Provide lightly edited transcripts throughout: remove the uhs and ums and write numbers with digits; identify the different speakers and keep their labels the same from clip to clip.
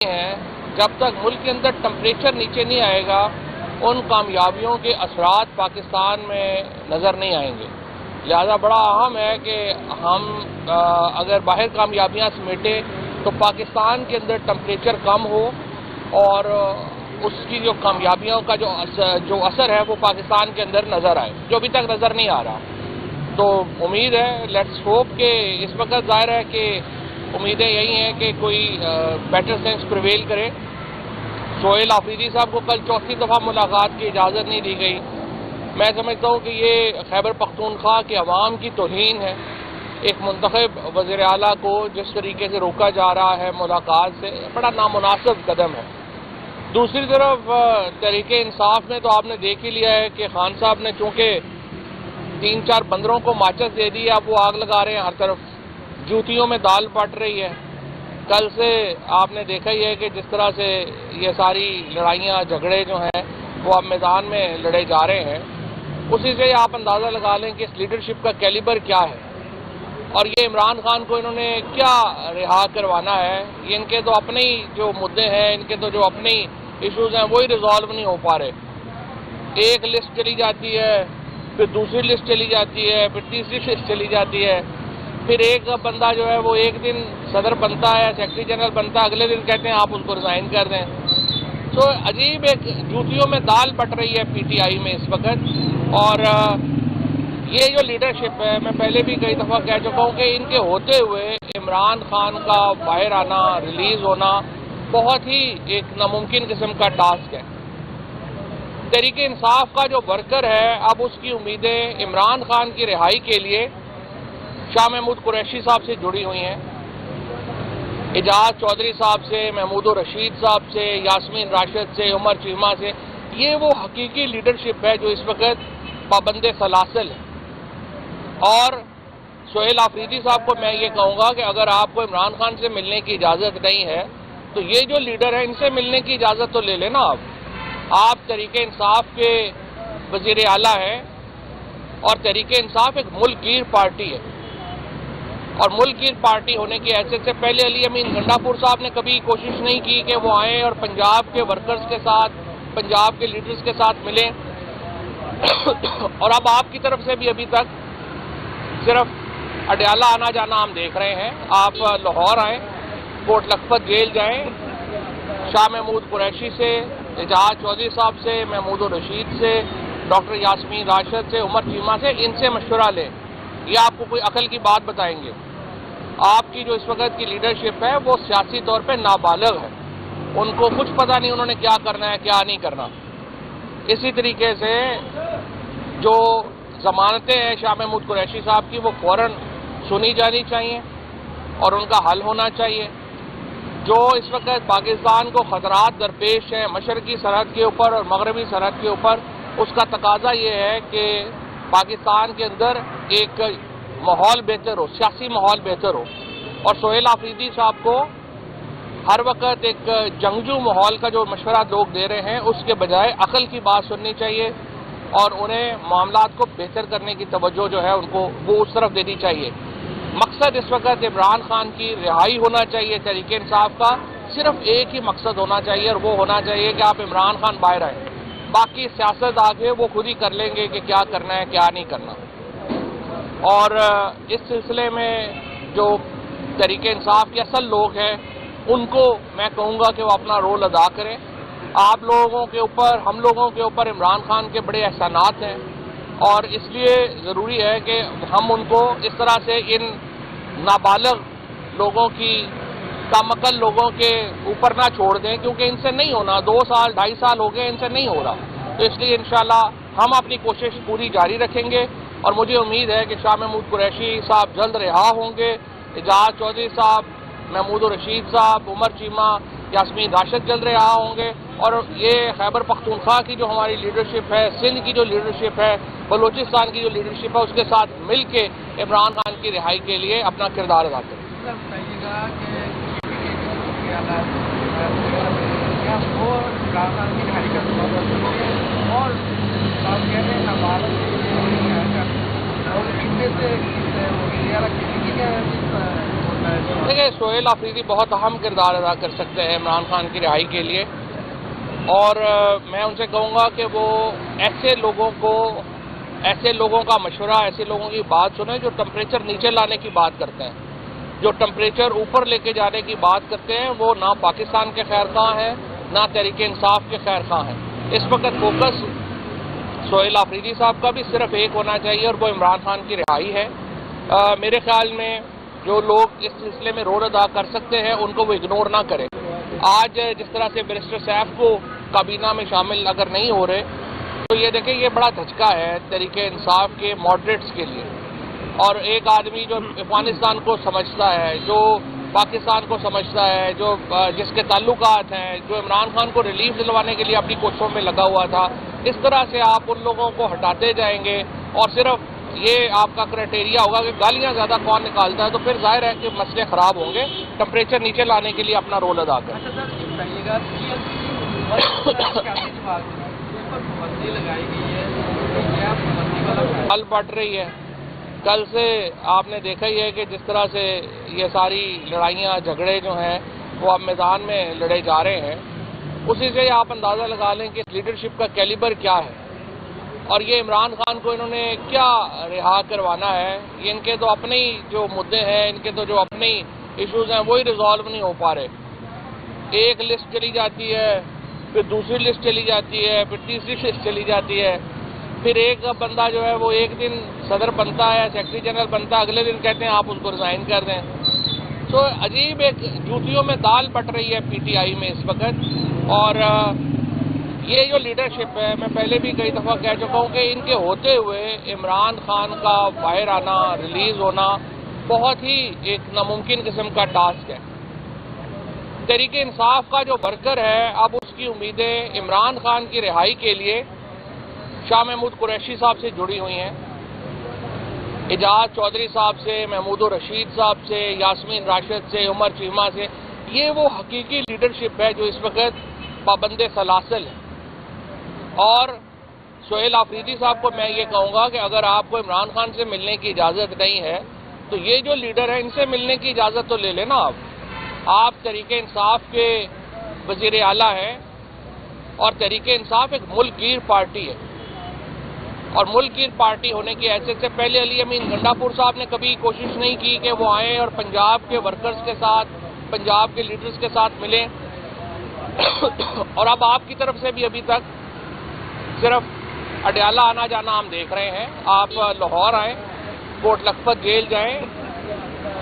Speaker 1: ہیں جب تک ملک کے اندر ٹمپریچر نیچے نہیں آئے گا ان کامیابیوں کے اثرات پاکستان میں نظر نہیں آئیں گے. لہذا بڑا اہم ہے کہ ہم اگر باہر کامیابیاں سمیٹیں تو پاکستان کے اندر ٹمپریچر کم ہو اور اس کی جو کامیابیوں کا جو اثر ہے وہ پاکستان کے اندر نظر آئے جو ابھی تک نظر نہیں آ رہا. تو امید ہے لیٹس ہوپ کہ اس وقت ظاہر ہے کہ امیدیں یہی ہیں کہ کوئی بیٹر سینس پریویل کرے. سہیل آفریدی صاحب کو کل چوتھی دفعہ ملاقات کی اجازت نہیں دی گئی. میں سمجھتا ہوں کہ یہ خیبر پختونخوا کے عوام کی توہین ہے. ایک منتخب وزیر اعلیٰ کو جس طریقے سے روکا جا رہا ہے ملاقات سے بڑا نامناسب قدم ہے. دوسری طرف تحریک انصاف میں تو آپ نے دیکھ ہی لیا ہے کہ خان صاحب نے چونکہ 3-4 بندروں کو ماچس دے دی اب وہ آگ لگا رہے ہیں ہر طرف. جوتیوں میں دال پٹ رہی ہے. کل سے آپ نے دیکھا ہی ہے کہ جس طرح سے یہ ساری لڑائیاں جھگڑے جو ہیں وہ اب میدان میں لڑے جا رہے ہیں. اسی سے آپ اندازہ لگا لیں کہ اس لیڈرشپ کا کیلیبر کیا ہے اور یہ عمران خان کو انہوں نے کیا رہا کروانا ہے. یہ ان کے تو اپنے ہی جو مدعے ہیں ان کے تو جو اپنے ایشوز ہیں وہی ریزالو نہیں ہو پا رہے. ایک لسٹ چلی جاتی ہے پھر دوسری لسٹ چلی جاتی ہے پھر تیسری لسٹ چلی جاتی ہے. پھر ایک بندہ جو ہے وہ ایک دن صدر بنتا ہے سیکرٹری جنرل بنتا ہے اگلے دن کہتے ہیں آپ اس کو ریزائن کر دیں. تو عجیب ایک جوتیوں میں دال پٹ رہی ہے پی ٹی آئی میں اس وقت. اور یہ جو لیڈرشپ ہے میں پہلے بھی کئی دفعہ کہہ چکا ہوں کہ ان کے ہوتے ہوئے عمران خان کا باہر آنا ریلیز ہونا بہت ہی ایک ناممکن قسم کا ٹاسک ہے. تحریک انصاف کا جو ورکر ہے اب اس کی امیدیں عمران خان کی رہائی کے لیے شاہ محمود قریشی صاحب سے جڑی ہوئی ہیں. اعجاز چودھری صاحب سے محمود الرشید صاحب سے یاسمین راشد سے عمر چیمہ سے. یہ وہ حقیقی لیڈرشپ ہے جو اس وقت پابند سلاسل ہے. اور سہیل آفریدی صاحب کو میں یہ کہوں گا کہ اگر آپ کو عمران خان سے ملنے کی اجازت نہیں ہے تو یہ جو لیڈر ہے ان سے ملنے کی اجازت تو لے لینا. آپ تحریک انصاف کے وزیر اعلیٰ ہیں اور تحریک انصاف ایک ملک گیر پارٹی ہے اور ملک گیر پارٹی ہونے کی حیثیت سے پہلے علی امین گنڈا پور صاحب نے کبھی کوشش نہیں کی کہ وہ آئیں اور پنجاب کے ورکرز کے ساتھ پنجاب کے لیڈرز کے ساتھ ملیں. اور اب آپ کی طرف سے بھی ابھی تک صرف اڈیالہ آنا جانا ہم دیکھ رہے ہیں. آپ لاہور آئیں کوٹ لکھپت جیل جائیں شاہ محمود قریشی سے اعجاز چودھری صاحب سے محمود الرشید سے ڈاکٹر یاسمین راشد سے عمر چیمہ سے ان سے مشورہ لیں. یہ آپ کو کوئی عقل کی بات بتائیں گے. آپ کی جو اس وقت کی لیڈرشپ ہے وہ سیاسی طور پہ نابالغ ہے. ان کو کچھ پتہ نہیں انہوں نے کیا کرنا ہے کیا نہیں کرنا. اسی طریقے سے جو ضمانتیں ہیں شاہ محمود قریشی صاحب کی وہ فوراً سنی جانی چاہیے اور ان کا حل ہونا چاہیے. جو اس وقت پاکستان کو خطرات درپیش ہیں مشرقی سرحد کے اوپر اور مغربی سرحد کے اوپر اس کا تقاضا یہ ہے کہ پاکستان کے اندر ایک ماحول بہتر ہو سیاسی ماحول بہتر ہو. اور سہیل آفریدی صاحب کو ہر وقت ایک جنگجو ماحول کا جو مشورہ لوگ دے رہے ہیں اس کے بجائے عقل کی بات سننی چاہیے اور انہیں معاملات کو بہتر کرنے کی توجہ جو ہے ان کو وہ اس طرف دینی چاہیے. مقصد اس وقت عمران خان کی رہائی ہونا چاہیے. تحریک انصاف کا صرف ایک ہی مقصد ہونا چاہیے اور وہ ہونا چاہیے کہ آپ عمران خان باہر آئیں. باقی سیاست آگے وہ خود ہی کر لیں گے کہ کیا کرنا ہے کیا نہیں کرنا. اور اس سلسلے میں جو تحریک انصاف کے اصل لوگ ہیں ان کو میں کہوں گا کہ وہ اپنا رول ادا کریں. آپ لوگوں کے اوپر ہم لوگوں کے اوپر عمران خان کے بڑے احسانات ہیں اور اس لیے ضروری ہے کہ ہم ان کو اس طرح سے ان نابالغ لوگوں کی کم عقل لوگوں کے اوپر نہ چھوڑ دیں کیونکہ ان سے نہیں ہونا. 2 سال 2.5 سال ہو گئے ان سے نہیں ہو رہا. تو اس لیے انشاءاللہ ہم اپنی کوشش پوری جاری رکھیں گے اور مجھے امید ہے کہ شاہ محمود قریشی صاحب جلد رہا ہوں گے. اعجاز چودھری صاحب محمود الرشید صاحب عمر چیمہ یاسمین راشد جلد رہا ہوں گے. اور یہ خیبر پختونخوا کی جو ہماری لیڈرشپ ہے سندھ کی جو لیڈرشپ ہے بلوچستان کی جو لیڈرشپ ہے اس کے ساتھ مل کے عمران خان کی رہائی کے لیے اپنا کردار ادا کریں.
Speaker 2: کرتا ہے؟
Speaker 1: دیکھیے سہیل آفریدی بہت اہم کردار ادا کر سکتے ہیں عمران خان کی رہائی کے لیے، اور میں ان سے کہوں گا کہ وہ ایسے لوگوں کا مشورہ، ایسے لوگوں کی بات سنیں جو ٹمپریچر نیچے لانے کی بات کرتے ہیں، جو ٹمپریچر اوپر لے کے جانے کی بات کرتے ہیں. وہ نہ پاکستان کے خیر خواہ ہیں نہ تحریک انصاف کے خیر خواہ ہیں. اس وقت فوکس سہیل آفریدی صاحب کا بھی صرف ایک ہونا چاہیے اور وہ عمران خان کی رہائی ہے. میرے خیال میں جو لوگ اس سلسلے میں رول ادا کر سکتے ہیں ان کو وہ اگنور نہ کریں. آج جس طرح سے بیرسٹر سیف کو کابینہ میں شامل اگر نہیں ہو رہے تو یہ دیکھیں یہ بڑا دھچکا ہے تحریک انصاف کے ماڈریٹس کے لیے. اور ایک آدمی جو افغانستان کو سمجھتا ہے، جو پاکستان کو سمجھتا ہے، جس کے تعلقات ہیں، جو عمران خان کو ریلیف دلوانے کے لیے اپنی کوششوں میں لگا ہوا تھا، اس طرح سے آپ ان لوگوں کو ہٹاتے جائیں گے اور صرف یہ آپ کا کرائٹیریا ہوگا کہ گالیاں زیادہ کون نکالتا ہے، تو پھر ظاہر ہے کہ مسئلے خراب ہوں گے. ٹمپریچر نیچے لانے کے لیے اپنا رول ادا کریں. پھل بٹ رہی ہے. کل سے آپ نے دیکھا ہی ہے کہ جس طرح سے یہ ساری لڑائیاں جھگڑے جو ہیں وہ اب میدان میں لڑے جا رہے ہیں، اسی سے آپ اندازہ لگا لیں کہ لیڈرشپ کا کیلیبر کیا ہے اور یہ عمران خان کو انہوں نے کیا رہا کروانا ہے. ان کے تو اپنے ہی جو مدعے ہیں، ان کے تو جو اپنے ہی ایشوز ہیں وہی ریزالو نہیں ہو پا رہے. ایک لسٹ چلی جاتی ہے، پھر دوسری لسٹ چلی جاتی ہے، پھر تیسری لسٹ چلی جاتی ہے، پھر ایک بندہ جو ہے وہ ایک دن صدر بنتا ہے، سیکرٹری جنرل بنتا ہے، اگلے دن کہتے ہیں آپ اس کو ریزائن کر دیں. تو عجیب ایک جوتیوں میں دال بٹ رہی ہے پی ٹی آئی میں اس وقت. اور یہ جو لیڈرشپ ہے، میں پہلے بھی کئی دفعہ کہہ چکا ہوں کہ ان کے ہوتے ہوئے عمران خان کا باہر آنا، ریلیز ہونا بہت ہی ایک ناممکن قسم کا ٹاسک ہے. تحریک انصاف کا جو ورکر ہے اب اس کی امیدیں عمران خان کی رہائی کے لیے شاہ محمود قریشی صاحب سے جڑی ہوئی ہیں، اعجاز چودھری صاحب سے، محمود الرشید صاحب سے، یاسمین راشد سے، عمر چیمہ سے. یہ وہ حقیقی لیڈرشپ ہے جو اس وقت پابند سلاسل ہے. اور سہیل آفریدی صاحب کو میں یہ کہوں گا کہ اگر آپ کو عمران خان سے ملنے کی اجازت نہیں ہے تو یہ جو لیڈر ہے ان سے ملنے کی اجازت تو لے لینا. آپ تحریک انصاف کے وزیر اعلیٰ ہیں اور تحریک انصاف ایک ملک گیر پارٹی ہے، اور ملک گیر پارٹی ہونے کی حیثیت سے پہلے علی امین گنڈا پور صاحب نے کبھی کوشش نہیں کی کہ وہ آئیں اور پنجاب کے ورکرز کے ساتھ، پنجاب کے لیڈرز کے ساتھ ملیں. اور اب آپ کی طرف سے بھی ابھی تک صرف اڈیالہ آنا جانا ہم دیکھ رہے ہیں. آپ لاہور آئیں، کوٹ لکھپت جیل جائیں،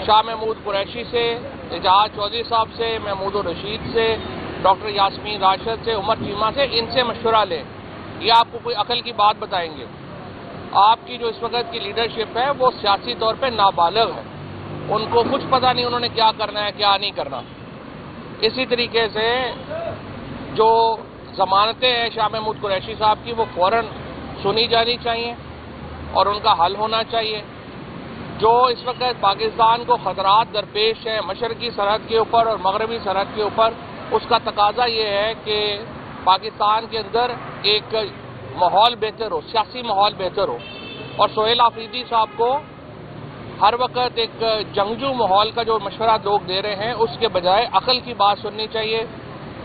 Speaker 1: شاہ محمود قریشی سے، اعجاز چودھری صاحب سے، محمود الرشید سے، ڈاکٹر یاسمین راشد سے، عمر چیمہ سے، ان سے مشورہ لیں. یہ آپ کو کوئی عقل کی بات بتائیں گے. آپ کی جو اس وقت کی لیڈرشپ ہے وہ سیاسی طور پہ نابالغ ہے، ان کو کچھ پتہ نہیں انہوں نے کیا کرنا ہے کیا نہیں کرنا. اسی طریقے سے جو ضمانتیں ہیں شاہ محمود قریشی صاحب کی وہ فوراً سنی جانی چاہیے اور ان کا حل ہونا چاہیے. جو اس وقت پاکستان کو خطرات درپیش ہیں مشرقی سرحد کے اوپر اور مغربی سرحد کے اوپر، اس کا تقاضا یہ ہے کہ پاکستان کے اندر ایک ماحول بہتر ہو، سیاسی ماحول بہتر ہو. اور سہیل آفریدی صاحب کو ہر وقت ایک جنگجو ماحول کا جو مشورہ لوگ دے رہے ہیں اس کے بجائے عقل کی بات سننی چاہیے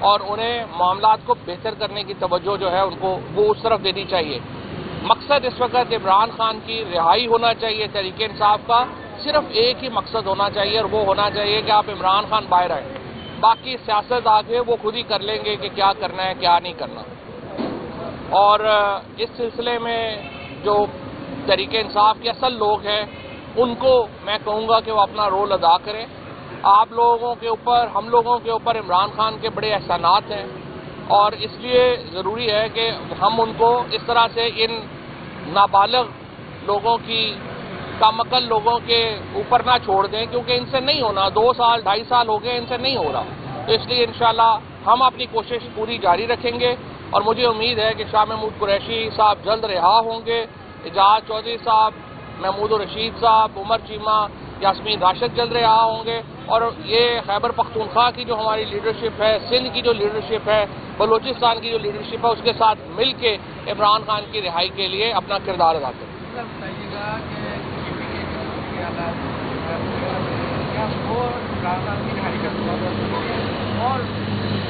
Speaker 1: اور انہیں معاملات کو بہتر کرنے کی توجہ جو ہے ان کو وہ اس طرف دینی چاہیے. مقصد اس وقت عمران خان کی رہائی ہونا چاہیے. تحریک انصاف کا صرف ایک ہی مقصد ہونا چاہیے اور وہ ہونا چاہیے کہ آپ عمران خان باہر آئیں. باقی سیاست آگے وہ خود ہی کر لیں گے کہ کیا کرنا ہے کیا نہیں کرنا. اور اس سلسلے میں جو تحریک انصاف کے اصل لوگ ہیں ان کو میں کہوں گا کہ وہ اپنا رول ادا کریں. آپ لوگوں کے اوپر، ہم لوگوں کے اوپر عمران خان کے بڑے احسانات ہیں اور اس لیے ضروری ہے کہ ہم ان کو اس طرح سے ان نابالغ لوگوں کی، کم عقل لوگوں کے اوپر نہ چھوڑ دیں، کیونکہ ان سے نہیں ہونا. 2 سال 2.5 سال ہو گئے ان سے نہیں ہو رہا. تو اس لیے انشاءاللہ ہم اپنی کوشش پوری جاری رکھیں گے اور مجھے امید ہے کہ شاہ محمود قریشی صاحب جلد رہا ہوں گے، اعجاز چودھری صاحب، محمود الرشید صاحب، عمر چیمہ، یاسمین راشد جلد رہا ہوں گے. اور یہ خیبر پختونخوا کی جو ہماری لیڈرشپ ہے، سندھ کی جو لیڈرشپ ہے، بلوچستان کی جو لیڈرشپ ہے، اس کے ساتھ مل کے عمران خان کی رہائی کے لیے اپنا کردار ادا کریں.
Speaker 2: عمران خان کی رہائی کا سوال اور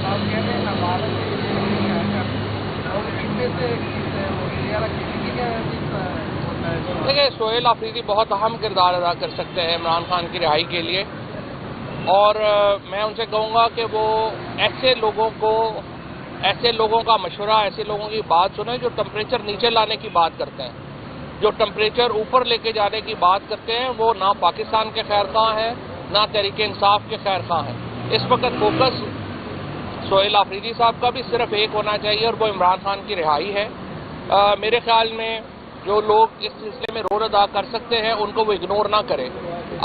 Speaker 2: آپ کہہ رہے ہیں نابالغ اور ان میں سے
Speaker 1: دیکھیے سہیل آفریدی بہت اہم کردار ادا کر سکتے ہیں عمران خان کی رہائی کے لیے، اور میں ان سے کہوں گا کہ وہ ایسے لوگوں کا مشورہ، ایسے لوگوں کی بات سنیں جو ٹمپریچر نیچے لانے کی بات کرتے ہیں، جو ٹمپریچر اوپر لے کے جانے کی بات کرتے ہیں. وہ نہ پاکستان کے خیر خواہ ہیں نہ تحریک انصاف کے خیر خواہ ہیں. اس وقت فوکس سہیل آفریدی صاحب کا بھی صرف ایک ہونا چاہیے اور وہ عمران خان کی رہائی ہے. میرے خیال میں جو لوگ اس سلسلے میں رول ادا کر سکتے ہیں ان کو وہ اگنور نہ کریں.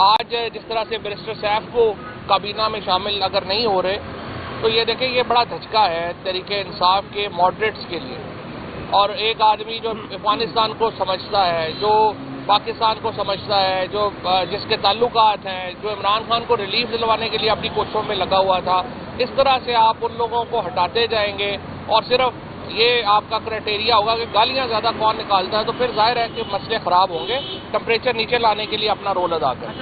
Speaker 1: آج جس طرح سے بیرسٹر سیف کو کابینہ میں شامل اگر نہیں ہو رہے تو یہ دیکھیں یہ بڑا دھچکا ہے تحریک انصاف کے ماڈریٹس کے لیے. اور ایک آدمی جو افغانستان کو سمجھتا ہے، جو پاکستان کو سمجھتا ہے، جس کے تعلقات ہیں، جو عمران خان کو ریلیف دلوانے کے لیے اپنی کوششوں میں لگا ہوا تھا، اس طرح سے آپ ان لوگوں کو ہٹاتے جائیں گے اور صرف یہ آپ کا کرائٹیریا ہوگا کہ گالیاں زیادہ کون نکالتا ہے، تو پھر ظاہر ہے کہ مسئلے خراب ہوں گے. ٹمپریچر نیچے لانے کے لیے اپنا رول ادا کریں.